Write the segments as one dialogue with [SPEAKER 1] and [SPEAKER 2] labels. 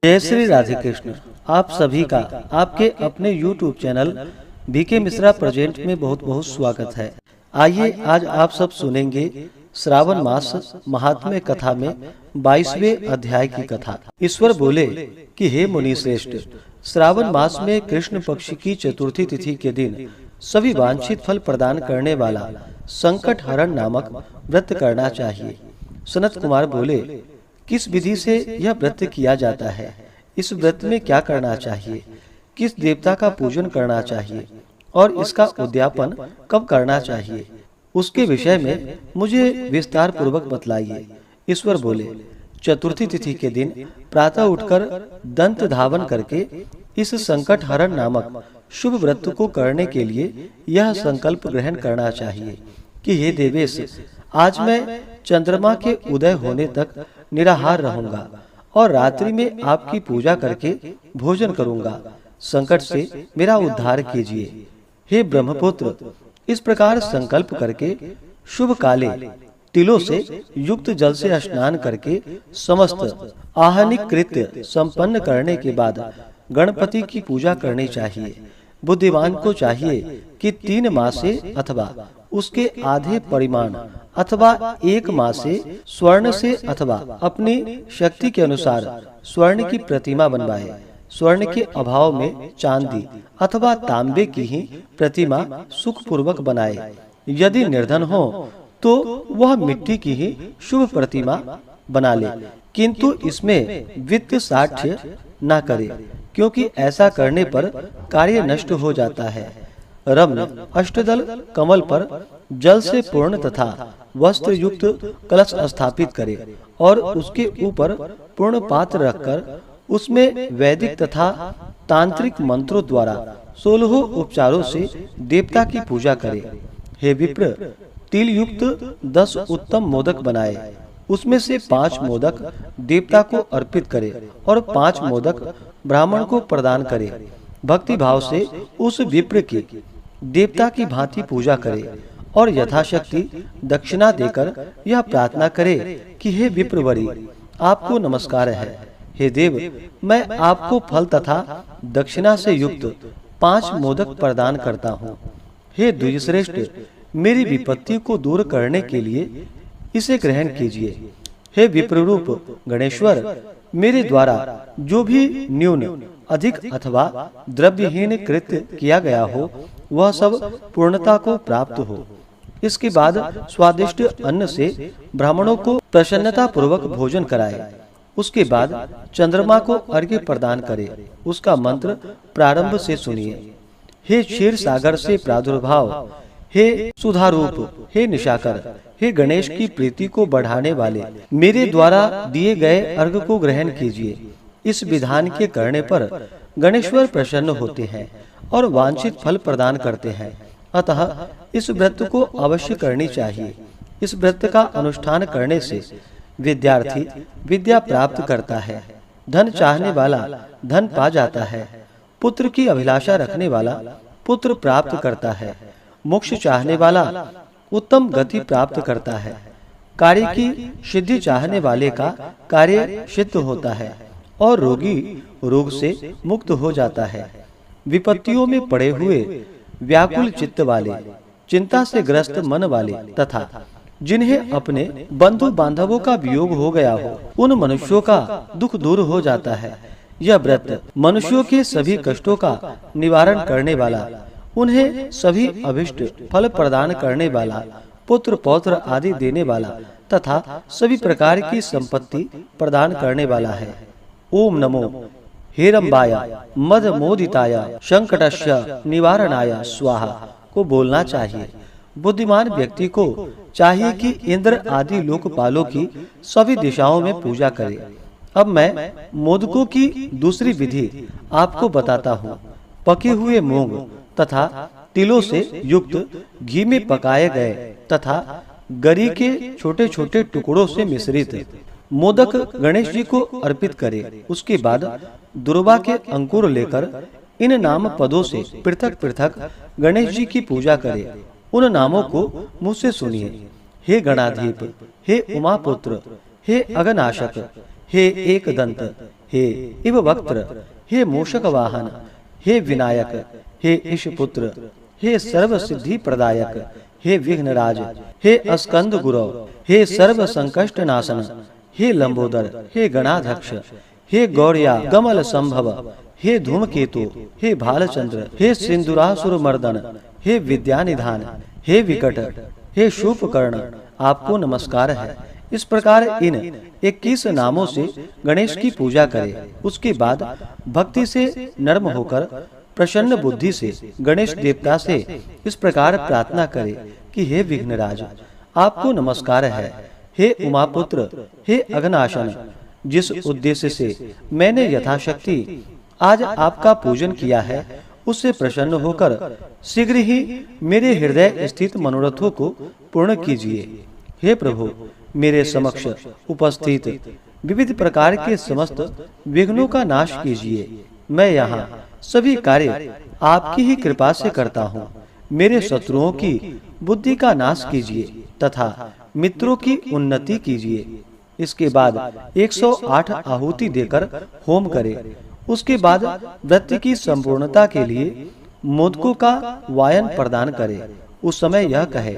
[SPEAKER 1] जय श्री राधे कृष्ण। आप सभी का आपके अपने YouTube channel BK Mishra present में बहुत बहुत स्वागत है। आइए आज आप सब सुनेंगे श्रावण मास महात्म्य कथा में 22वें अध्याय की कथा। ईश्वर बोले कि हे मुनि श्रेष्ठ, श्रावण मास में कृष्ण पक्ष की चतुर्थी तिथि के दिन सभी वांछित फल प्रदान करने वाला संकट हरण नामक व्रत करना चाहिए। सनत कुमार बोले, किस विधि से यह व्रत किया जाता है? इस व्रत में क्या करना चाहिए? किस देवता का पूजन करना चाहिए और इसका उद्यापन कब करना चाहिए? उसके विषय में मुझे विस्तार पूर्वक बतलाइए। ईश्वर बोले, चतुर्थी तिथि के दिन प्रातः उठकर दंत धावन करके इस संकट हरण नामक शुभ व्रत को करने के लिए यह संकल्प ग्रहण करना चाहिए कि हे देवेश, आज मैं चंद्रमा के उदय होने तक निराहार रहूंगा और रात्रि में आपकी पूजा करके भोजन करूंगा। संकट से मेरा उद्धार कीजिए। हे ब्रह्मपुत्र, इस प्रकार संकल्प करके शुभ काले तिलों से युक्त जल से स्नान करके समस्त आहनिक कृत्य संपन्न करने के बाद गणपति की पूजा करनी चाहिए। बुद्धिमान को चाहिए कि 3 मासे अथवा उसके आधे परिमाण अथवा 1 मासे स्वर्ण से अथवा अपनी शक्ति के अनुसार स्वर्ण की प्रतिमा बनवाए। स्वर्ण के अभाव में चांदी अथवा तांबे की ही प्रतिमा सुख पूर्वक बनाए। यदि निर्धन हो तो वह मिट्टी की ही शुभ प्रतिमा बना ले, किंतु इसमें वित्त साठ्य न करे, क्योंकि ऐसा करने पर कार्य नष्ट हो जाता है। रम्य अष्टदल कमल पर जल से पूर्ण तथा वस्त्र युक्त कलश स्थापित करे और उसके ऊपर पूर्ण पात्र रखकर उसमें वैदिक तथा तांत्रिक मंत्रों द्वारा 16 उपचारों से देवता की पूजा करे। हे विप्र, तिल युक्त 10 उत्तम मोदक बनाए। उसमें से 5 मोदक देवता को अर्पित करे और 5 मोदक ब्राह्मण को प्रदान करे। भक्ति भाव से उस विप्र की देवता की भांति पूजा करे और यथाशक्ति दक्षिणा देकर यह प्रार्थना करे कि हे विप्रवरी, आपको नमस्कार है। हे देव, मैं आपको फल तथा दक्षिणा से युक्त 5 मोदक प्रदान करता हूँ। हे द्विजश्रेष्ठ, मेरी विपत्ति को दूर करने के लिए इसे ग्रहण कीजिए। हे विप्ररूप गणेश्वर, मेरे द्वारा जो भी न्यून अधिक अथवा द्रव्यहीन कृत्य किया गया हो वह सब पूर्णता को प्राप्त हो। इसके बाद स्वादिष्ट अन्न से ब्राह्मणों को प्रसन्नता पूर्वक भोजन कराए। उसके बाद चंद्रमा को अर्घ्य प्रदान करे। उसका मंत्र प्रारंभ से सुनिए। हे क्षीर सागर से प्रादुर्भाव, हे सुधारूप, हे निशाकर, हे गणेश की प्रीति को बढ़ाने वाले, मेरे द्वारा दिए गए अर्घ्य को ग्रहण कीजिए। इस विधान के करने पर गणेश्वर प्रसन्न होते हैं और वांछित फल प्रदान करते हैं। अतः इस व्रत को अवश्य करनी चाहिए। इस व्रत का अनुष्ठान करने से विद्यार्थी विद्या प्राप्त करता है, धन चाहने वाला धन पा जाता है, पुत्र की अभिलाषा रखने वाला पुत्र प्राप्त करता है, मोक्ष चाहने वाला उत्तम गति प्राप्त करता है, कार्य की सिद्धि चाहने वाले का कार्य सिद्ध होता है और रोगी रोग से मुक्त हो जाता है। विपत्तियों में पड़े हुए व्याकुल चित्त वाले, चिंता से ग्रस्त मन वाले तथा जिन्हें अपने बंधु बांधवों का वियोग हो गया हो, उन मनुष्यों का दुख दूर हो जाता है। यह व्रत मनुष्यों के सभी कष्टों का निवारण करने वाला, उन्हें सभी अभिष्ट फल प्रदान करने वाला, पुत्र पौत्र आदि देने वाला तथा सभी प्रकार की संपत्ति प्रदान करने वाला है। ओम नमो हेरंबाय मद मोदिताय संकटस्य निवारणाय स्वाहा को बोलना चाहिए। बुद्धिमान व्यक्ति को चाहिए कि इंद्र आदि लोकपालों की सभी दिशाओं में पूजा करे। अब मैं मोदकों की दूसरी विधि आपको बताता हूँ। पके हुए मूंग तथा तिलों से युक्त घी में पकाए गए तथा गरी के छोटे छोटे टुकड़ों से मिश्रित मोदक गणेश जी को अर्पित करे। उसके बाद दुर्वा के अंकुर लेकर इन नाम पदों से पृथक पृथक गणेश जी की पूजा करे। उन नामों को मुँह से सुनिए। हे गणाधीप, हे उमापुत्र, हे अगनाशक, हे एकदंत, हे इव वक्त्र, हे मूषक वाहन, हे विनायक, हे ईशपुत्र, हे सर्व सिद्धि प्रदायक, हे विघ्नराज, हे स्कंद गुरव, हे सर्व संकष्ट नाशन, हे लंबोदर, हे गणाध्यक्ष, हे गौरिया गमल संभव, हे धूमकेतु, हे भालचंद्र, हे सिंदूरासुर मर्दन, हे विद्यानिधान, हे विकट, हे शूपकर्ण, आपको नमस्कार है। इस प्रकार इन 21 नामों से गणेश की पूजा करें। उसके बाद भक्ति से नर्म होकर प्रसन्न बुद्धि से गणेश देवता से इस प्रकार प्रार्थना करें कि हे विघ्नराज, आपको नमस्कार है। हे उमापुत्र, हे अघनाशन, जिस उद्देश्य से मैंने यथाशक्ति आज आपका पूजन किया है, उससे प्रसन्न होकर शीघ्र ही मेरे हृदय स्थित मनोरथों को पूर्ण कीजिए। हे प्रभु, मेरे समक्ष उपस्थित विविध प्रकार के समस्त विघ्नों का नाश कीजिए। मैं यहाँ सभी कार्य आपकी ही कृपा से करता हूँ। मेरे शत्रुओं की बुद्धि का नाश कीजिए तथा मित्रों की उन्नति कीजिए। इसके बाद 108 आहुति देकर होम करें। उसके बाद व्रत की संपूर्णता के लिए मोदकों का वायन प्रदान करें। उस समय यह कहे,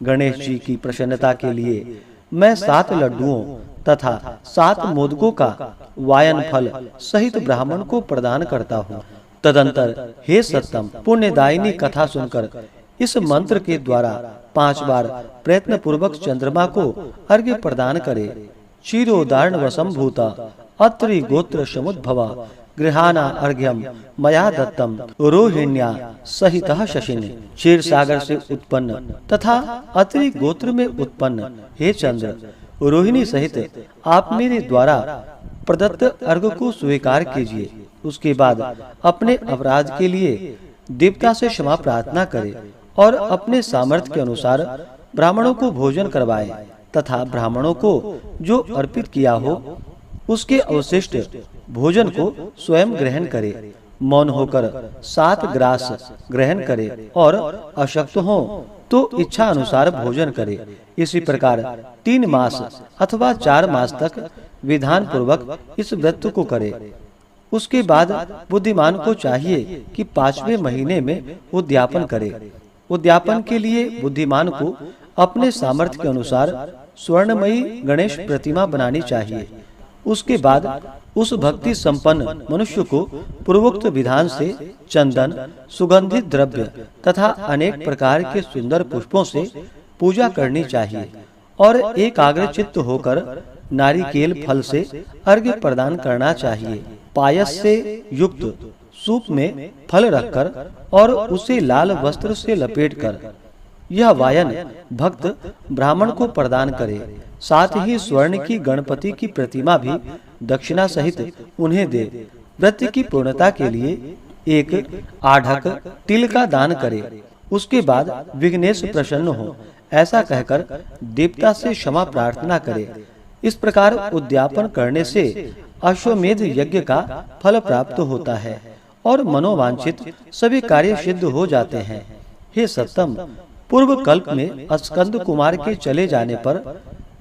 [SPEAKER 1] गणेश जी की प्रसन्नता के लिए मैं 7 लड्डुओं तथा 7 मोदकों का वायन फल सहित ब्राह्मण को प्रदान करता हूँ। तदंतर हे सत्तम, पुण्यदायिनी कथा सुनकर इस मंत्र के द्वारा 5 बार प्रयत्न पूर्वक चंद्रमा को अर्घ्य प्रदान करे। क्षीरोदारण वसंभूता अत्रि गोत्र समुद्भवा गृहाना अर्घ्यम मया दत्तम रोहिण्या सहितः शशिन। क्षीर सागर से उत्पन्न तथा अत्रि गोत्र में उत्पन्न हे चंद्र, रोहिणी सहित आप मेरे द्वारा प्रदत्त अर्घ्य को स्वीकार कीजिए। उसके बाद अपने अपराध के लिए देवता से क्षमा प्रार्थना करें और अपने सामर्थ्य के अनुसार ब्राह्मणों को भोजन करवाएं तथा ब्राह्मणों को जो अर्पित किया हो उसके अवशिष्ट भोजन को स्वयं ग्रहण करे। मौन होकर 7 ग्रास ग्रहण करे और अशक्त हो तो इच्छा अनुसार भोजन करे। इसी प्रकार 3 मास अथवा 4 मास तक विधान पूर्वक इस व्रत को करे। उसके बाद बुद्धिमान को चाहिए कि 5वें महीने में उद्यापन करे। उद्यापन के लिए बुद्धिमान को अपने सामर्थ्य के अनुसार स्वर्णमयी गणेश प्रतिमा बनानी चाहिए। उसके बाद उस भक्ति संपन्न मनुष्य को पूर्वोक्त विधान से चंदन, सुगंधित द्रव्य तथा अनेक प्रकार के सुंदर पुष्पों से पूजा करनी चाहिए और एकाग्र चित्त होकर नारिकेल फल से अर्घ्य प्रदान करना चाहिए। पायस से युक्त सूप में फल रखकर और उसे लाल वस्त्र से लपेटकर यह वायन भक्त ब्राह्मण को प्रदान करे। साथ ही स्वर्ण की गणपति की प्रतिमा भी दक्षिणा सहित उन्हें दे। व्रत की पूर्णता के लिए एक आढ़क तिल का दान करे। उसके बाद विघ्नेश प्रसन्न हो ऐसा कहकर देवता से क्षमा प्रार्थना करे। इस प्रकार उद्यापन करने से अश्वमेध यज्ञ का फल प्राप्त होता है और मनोवांछित सभी कार्य सिद्ध हो जाते हैं। हे सत्तम, पूर्व कल्प में स्कंद कुमार के चले जाने पर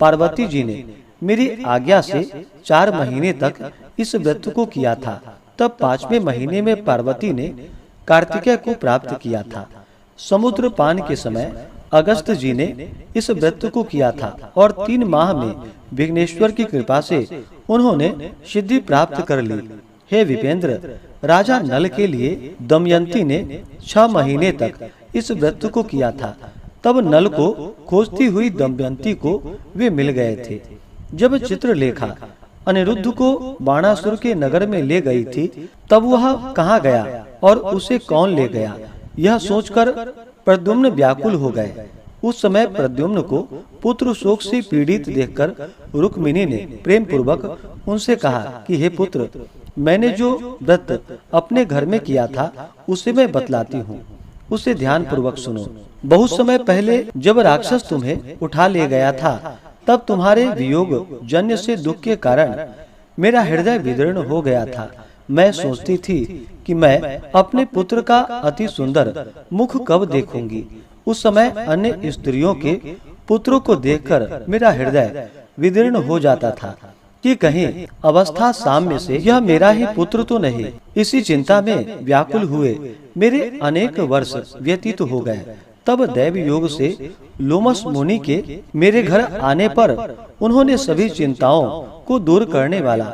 [SPEAKER 1] पार्वती जी ने मेरी आज्ञा से 4 महीने तक इस व्रत को किया था। तब 5वें महीने में पार्वती ने कार्तिकेय को प्राप्त किया था। समुद्र पान के समय अगस्त जी ने इस व्रत को किया था और 3 माह में विघ्नेश्वर की कृपा से उन्होंने सिद्धि प्राप्त कर ली। हे विपेंद्र, राजा नल के लिए दमयंती ने 6 महीने तक इस व्रत को किया था। तब नल को खोजती हुई दमयंती को वे मिल गए थे। जब चित्रलेखा अनिरुद्ध को बाणासुर के नगर में ले गई थी, तब वह कहाँ गया और उसे कौन ले गया, यह सोचकर प्रद्युम्न व्याकुल हो गए। उस समय प्रद्युम्न को पुत्र शोक से पीड़ित देखकर रुक्मिणी ने प्रेम पूर्वक उनसे कहा कि हे पुत्र, मैंने जो व्रत अपने घर में किया था उसे मैं बतलाती हूँ, उसे ध्यान पूर्वक सुनो। बहुत समय पहले जब राक्षस तुम्हें उठा ले गया था, तब तुम्हारे वियोग जन्य से दुख के कारण मेरा हृदय विदीर्ण हो गया था। मैं सोचती थी कि मैं अपने पुत्र का अति सुंदर मुख कब देखूंगी। उस समय अन्य स्त्रियों के पुत्रों को देखकर मेरा हृदय विदीर्ण हो जाता था, कि कहीं अवस्था साम्य से यह मेरा ही पुत्र तो नहीं। इसी चिंता में व्याकुल हुए मेरे अनेक वर्ष व्यतीत हो गए। तब दैव योग से लोमस मुनि के मेरे घर आने पर उन्होंने सभी चिंताओं को दूर करने वाला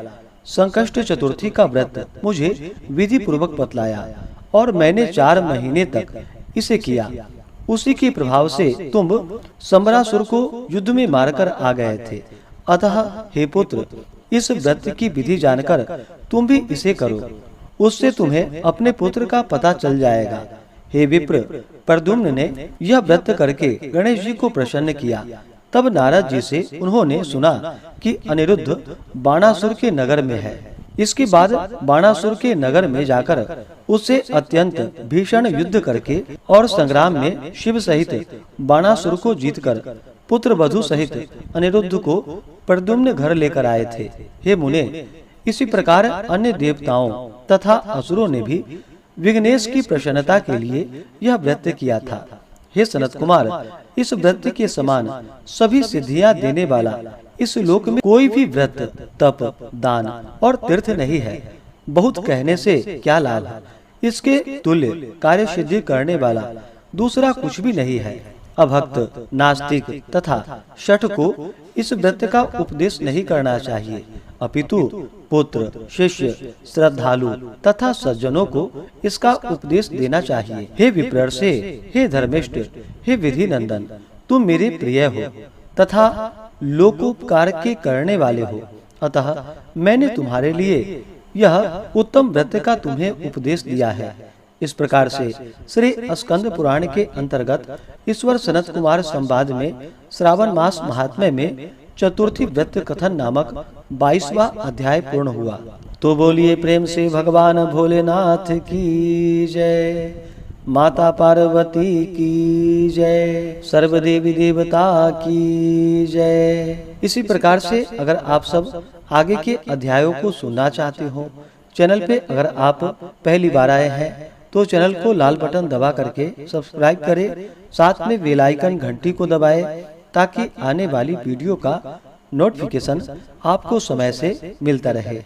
[SPEAKER 1] संकष्ट चतुर्थी का व्रत मुझे विधि पूर्वक बतलाया और मैंने 4 महीने तक इसे किया। उसी के प्रभाव से तुम सम्बरासुर को युद्ध में मारकर आ गए थे। अतः हे पुत्र, इस व्रत की विधि जानकर तुम भी इसे करो, उससे तुम्हें अपने पुत्र का पता चल जाएगा। हे विप्र, प्रद्युम्न ने यह व्रत करके गणेश जी को प्रसन्न किया। तब नारद जी से उन्होंने सुना कि अनिरुद्ध बाणासुर के नगर में है। इसके बाद बाणासुर के नगर में जाकर उससे अत्यंत भीषण युद्ध करके और संग्राम में शिव सहित बाणासुर को जीतकर पुत्र वधु सहित अनिरुद्ध को प्रद्युम्न घर लेकर आए थे। हे मुने, इसी प्रकार अन्य देवताओं तथा असुरों ने भी विघ्नेश की प्रसन्नता के लिए यह व्रत किया था। हे सनत कुमार, इस व्रत के समान सभी सिद्धियां देने वाला इस लोक में कोई भी व्रत, तप, दान और तीर्थ नहीं है। बहुत कहने से क्या लाभ, इसके तुल्य कार्य सिद्धि करने वाला दूसरा कुछ भी नहीं है। अभक्त, नास्तिक तथा शठ को इस व्रत का उपदेश नहीं करना चाहिए, अपितु पुत्र, शिष्य, श्रद्धालु तथा सज्जनों को इसका उपदेश देना चाहिए। हे विप्रर्षे, हे धर्मिष्ठ, हे विधि नंदन, तुम मेरे प्रिय हो तथा लोकोपकार के करने वाले हो। अतः मैंने तुम्हारे लिए यह उत्तम व्रत का तुम्हें उपदेश दिया है। इस प्रकार से श्री स्कंद पुराण के अंतर्गत ईश्वर सनत कुमार संवाद में श्रावण मास महात्म्य में चतुर्थी व्रत कथन नामक 22वां अध्याय पूर्ण हुआ। तो बोलिए प्रेम से भगवान भोलेनाथ की जय, माता पार्वती की जय, सर्व देवी देवता की जय। इसी प्रकार से अगर आप सब आगे के अध्यायों को सुनना चाहते हो, चैनल पे अगर आप पहली बार आए हैं तो चैनल को लाल बटन दबा करके सब्सक्राइब करें, साथ में बेल आइकन घंटी को दबाएं ताकि आने वाली वीडियो का नोटिफिकेशन आपको समय से मिलता रहे।